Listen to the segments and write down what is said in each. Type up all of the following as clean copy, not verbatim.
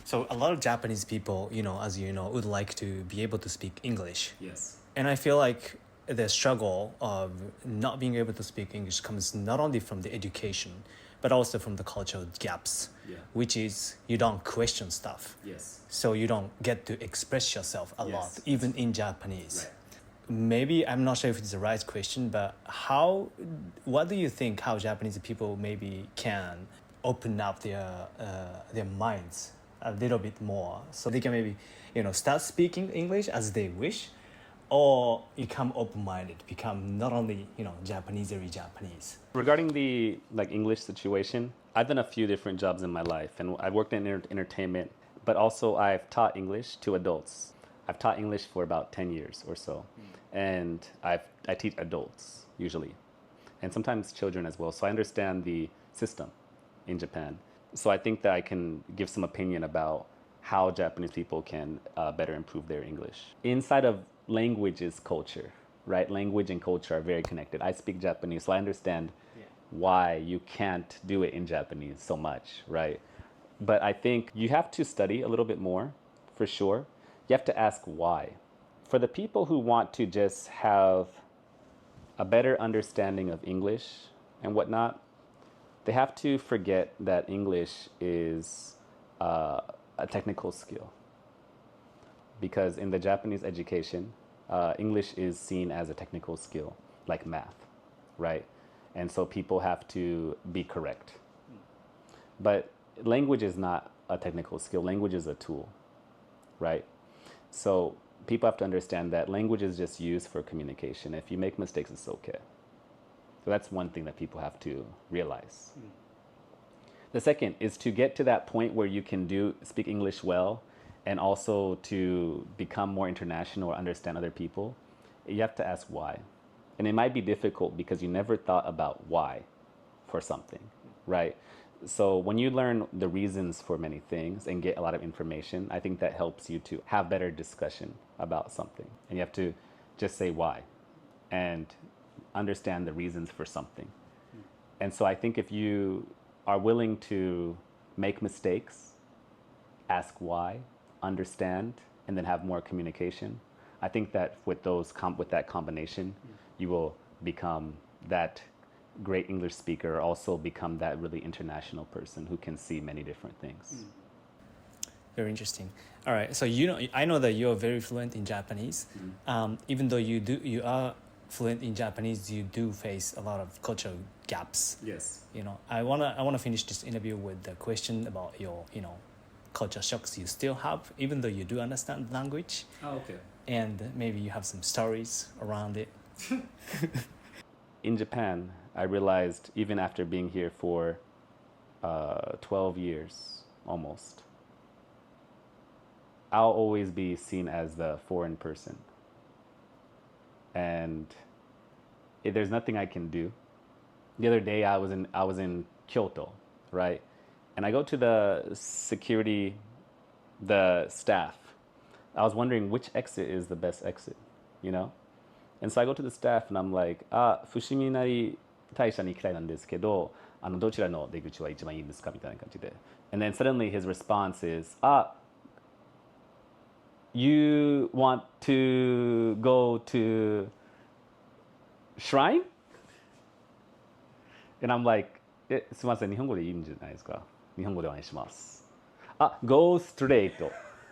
So a lot of Japanese people, as you know, would like to be able to speak English. Yes. And I feel like the struggle of not being able to speak English comes not only from the education, but also from the cultural gaps, Yeah. which is you don't question stuff. Yes. So you don't get to express yourself a lot, Yes. even in Japanese. Right. Maybe I'm not sure if it's the right question, but what do you think how Japanese people maybe can open up their minds a little bit more so they can maybe start speaking English as they wish, or become open-minded, become not only Japanese. Regarding the English situation, I've done a few different jobs in my life, and I've worked in entertainment, but also I've taught English to adults. I've taught English for about 10 years or so, and I teach adults usually, and sometimes children as well. So I understand the system in Japan. So I think that I can give some opinion about how Japanese people can better improve their English. Inside of language is culture, right? Language and culture are very connected. I speak Japanese, so I understand why you can't do it in Japanese so much, right? But I think you have to study a little bit more, for sure. You have to ask why. For the people who want to just have a better understanding of English and whatnot, they have to forget that English is a technical skill. Because in the Japanese education, English is seen as a technical skill, like math, right? And so people have to be correct. But language is not a technical skill. Language is a tool, right? So people have to understand that language is just used for communication. If you make mistakes, it's okay. So that's one thing that people have to realize. The second is to get to that point where you can speak English well, and also to become more international or understand other people. You have to ask why. And it might be difficult because you never thought about why for something, right? So when you learn the reasons for many things and get a lot of information, I think that helps you to have better discussion about something. And you have to just say why and understand the reasons for something. And so I think if you are willing to make mistakes, ask why, understand, and then have more communication, I think that with that combination, you will become that great English speaker, also become that really international person who can see many different things. Very interesting. All right, so I know that you're very fluent in Japanese. Even though you are fluent in Japanese, you do face a lot of cultural gaps. Yes. I wanna finish this interview with the question about your culture shocks you still have, even though you do understand the language. Oh, okay. And maybe you have some stories around it. In Japan, I realized, even after being here for 12 years almost, I'll always be seen as the foreign person. And there's nothing I can do. The other day I was in Kyoto, right? And I go to the security, the staff. I was wondering which exit is the best exit, And so I go to the staff and I'm like, 伏見稲荷大社に行きたいなんですけど、どちらの出口は一番いいですかみたいな感じで。And then suddenly his response is, you want to go to shrine? And I'm like, すみません、日本語でいいんじゃないですか。日本語でお願いします。go straight.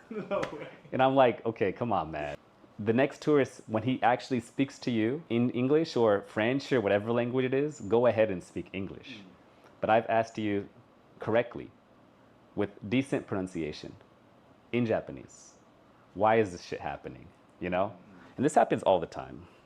No way. And I'm like, okay, come on, man. The next tourist, when he actually speaks to you in English or French or whatever language it is, go ahead and speak English. But I've asked you correctly, with decent pronunciation, in Japanese. Why is this shit happening? And this happens all the time.